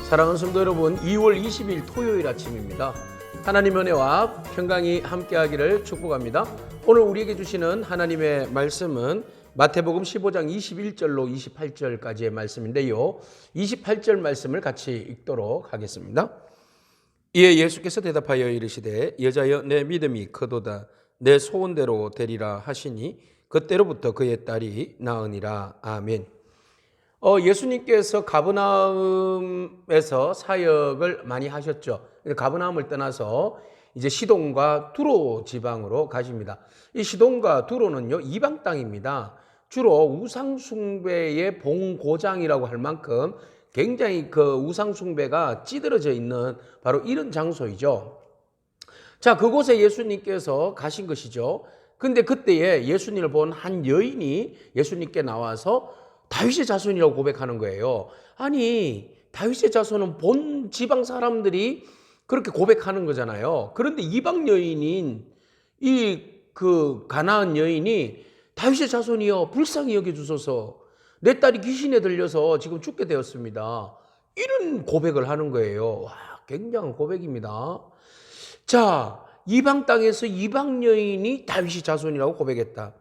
사랑하는 성도 여러분, 2월 20일 토요일 아침입니다. 하나님의 은혜와 평강이 함께하기를 축복합니다. 오늘 우리에게 주시는 하나님의 말씀은 마태복음 15장 21절로 28절까지의 말씀인데요. 28절 말씀을 같이 읽도록 하겠습니다. 이에 예수께서 대답하여 이르시되 여자여 내 믿음이 크도다. 내 소원대로 되리라 하시니 그때로부터 그의 딸이 나으니라. 아멘. 예수님께서 가버나움에서 사역을 많이 하셨죠. 가버나움을 떠나서 이제 시돈과 두로 지방으로 가십니다. 이 시돈과 두로는요, 이방 땅입니다. 주로 우상숭배의 본고장이라고 할 만큼 굉장히 그 우상숭배가 찌들어져 있는 바로 이런 장소이죠. 자, 그곳에 예수님께서 가신 것이죠. 근데 그때에 예수님을 본 한 여인이 예수님께 나와서 다윗의 자손이라고 고백하는 거예요. 아니, 다윗의 자손은 본 지방 사람들이 그렇게 고백하는 거잖아요. 그런데 이방 여인인 그 가나안 여인이 다윗의 자손이여 불쌍히 여겨주소서, 내 딸이 귀신에 들려서 지금 죽게 되었습니다, 이런 고백을 하는 거예요. 와, 굉장한 고백입니다. 자, 이방 땅에서 이방 여인이 다윗의 자손이라고 고백했다.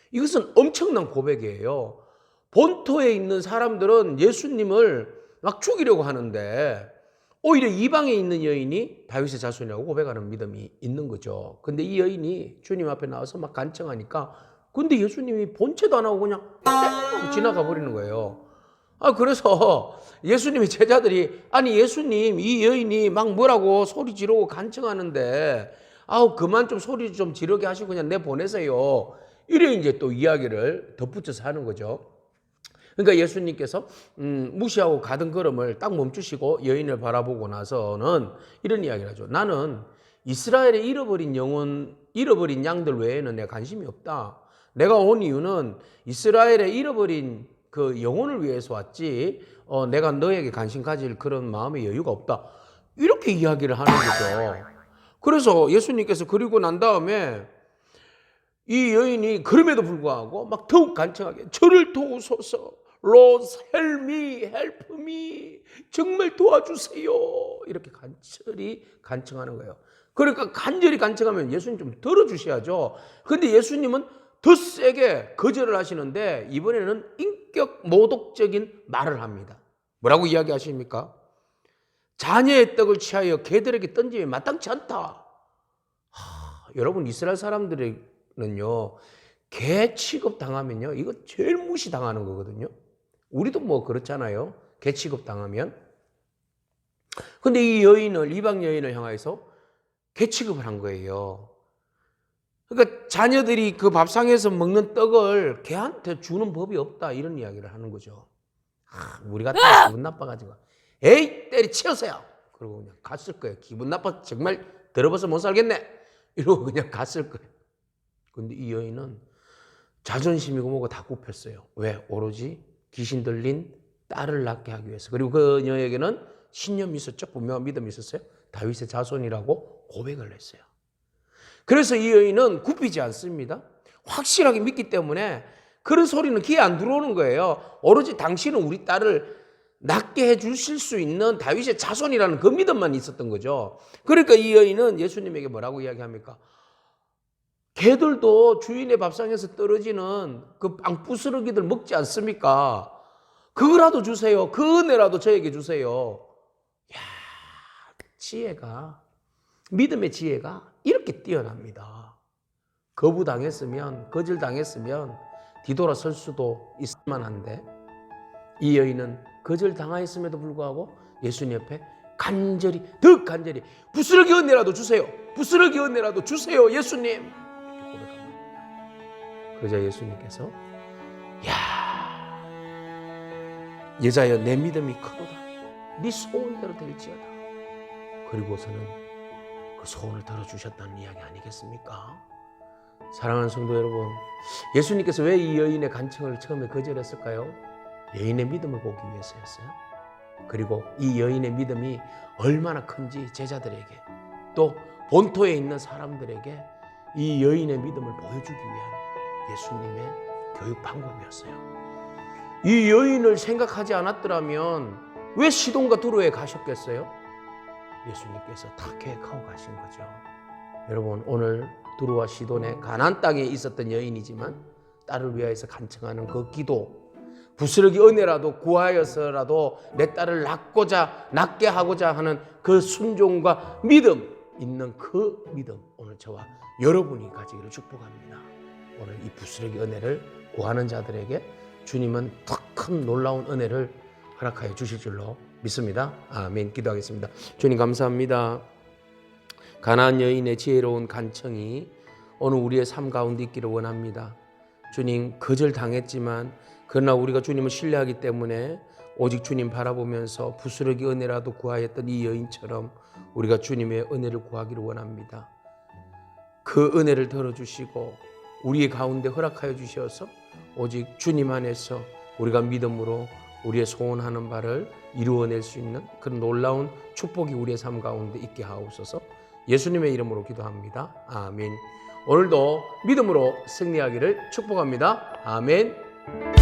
이것은 엄청난 고백이에요. 본토에 있는 사람들은 예수님을 막 죽이려고 하는데 오히려 이방에 있는 여인이 다윗의 자손이라고 고백하는 믿음이 있는 거죠. 근데 이 여인이 주님 앞에 나와서 막 간청하니까 근데 예수님이 본체도 안 하고 그냥 지나가 버리는 거예요. 그래서 예수님의 제자들이 아니 예수님, 이 여인이 막 뭐라고 소리 지르고 간청하는데 그만 좀 소리 좀 지르게 하시고 그냥 내보내세요. 이래 이제 또 이야기를 덧붙여서 하는 거죠. 그러니까 예수님께서 무시하고 가던 걸음을 딱 멈추시고 여인을 바라보고 나서는 이런 이야기를 하죠. 나는 이스라엘의 잃어버린 양들 외에는 내가 관심이 없다. 내가 온 이유는 이스라엘의 잃어버린 그 영혼을 위해서 왔지 내가 너에게 관심 가질 그런 마음의 여유가 없다. 이렇게 이야기를 하는 거죠. 그래서 예수님께서 그리고 난 다음에 이 여인이 그럼에도 불구하고 막 더욱 간청하게 저를 도우소서, Lord help me, help me, 정말 도와주세요, 이렇게 간절히 간청하는 거예요. 그러니까 간절히 간청하면 예수님 좀 들어주셔야죠. 근데 예수님은 더 세게 거절을 하시는데 이번에는 인격 모독적인 말을 합니다. 뭐라고 이야기하십니까? 자녀의 떡을 취하여 개들에게 던지면 마땅치 않다. 여러분, 이스라엘 사람들은요, 개 취급 당하면요, 이거 제일 무시당하는 거거든요. 우리도 뭐 그렇잖아요. 개 취급 당하면. 근데 이 여인을, 이방 여인을 향해서 개 취급을 한 거예요. 그러니까 자녀들이 그 밥상에서 먹는 떡을 개한테 주는 법이 없다, 이런 이야기를 하는 거죠. 우리 같은 기분 나빠가지고 에이 때리치우세요, 그러고 그냥 갔을 거예요. 기분 나빠 정말 더러워서 못 살겠네, 이러고 그냥 갔을 거예요. 근데 이 여인은 자존심이고 뭐고 다 굽혔어요. 왜? 오로지 귀신 들린 딸을 낳게 하기 위해서. 그리고 그녀에게는 신념이 있었죠. 분명한 믿음이 있었어요. 다윗의 자손이라고 고백을 했어요. 그래서 이 여인은 굽히지 않습니다. 확실하게 믿기 때문에 그런 소리는 귀에 안 들어오는 거예요. 오로지 당신은 우리 딸을 낳게 해주실 수 있는 다윗의 자손이라는 그 믿음만 있었던 거죠. 그러니까 이 여인은 예수님에게 뭐라고 이야기합니까? 개들도 주인의 밥상에서 떨어지는 그 빵 부스러기들 먹지 않습니까? 그거라도 주세요. 그 은혜라도 저에게 주세요. 야, 지혜가, 믿음의 지혜가 이렇게 뛰어납니다. 거절당했으면 뒤돌아설 수도 있을 만한데 이 여인은 거절당하였음에도 불구하고 예수님 옆에 더 간절히 부스러기 은혜라도 주세요. 부스러기 은혜라도 주세요, 예수님. 그러자 예수님께서 야, 여자여 내 믿음이 크도다. 네 소원대로 될지어다. 그리고서는 그 소원을 들어주셨다는 이야기 아니겠습니까? 사랑하는 성도 여러분, 예수님께서 왜 이 여인의 간청을 처음에 거절했을까요? 여인의 믿음을 보기 위해서였어요. 그리고 이 여인의 믿음이 얼마나 큰지 제자들에게 또 본토에 있는 사람들에게 이 여인의 믿음을 보여주기 위한 예수님의 교육 방법이었어요. 이 여인을 생각하지 않았더라면 왜 시돈과 두로에 가셨겠어요? 예수님께서 다 계획하고 가신 거죠. 여러분, 오늘 두로와 시돈의 가나안 땅에 있었던 여인이지만 딸을 위하여서 간청하는 그 기도, 부스러기 은혜라도 구하여서라도 내 딸을 낳게 하고자 하는 그 순종과 믿음 있는 그 믿음, 오늘 저와 여러분이 가지기를 축복합니다. 오늘 이 부스러기 은혜를 구하는 자들에게 주님은 더 큰 놀라운 은혜를 허락하여 주실 줄로 믿습니다. 아멘. 기도하겠습니다. 주님 감사합니다. 가나안 여인의 지혜로운 간청이 오늘 우리의 삶 가운데 있기를 원합니다. 주님, 거절당했지만 그러나 우리가 주님을 신뢰하기 때문에 오직 주님 바라보면서 부스러기 은혜라도 구하였던 이 여인처럼 우리가 주님의 은혜를 구하기를 원합니다. 그 은혜를 들어주시고 우리의 가운데 허락하여 주셔서 오직 주님 안에서 우리가 믿음으로 우리의 소원하는 바를 이루어낼 수 있는 그런 놀라운 축복이 우리의 삶 가운데 있게 하옵소서. 예수님의 이름으로 기도합니다. 아멘. 오늘도 믿음으로 승리하기를 축복합니다. 아멘.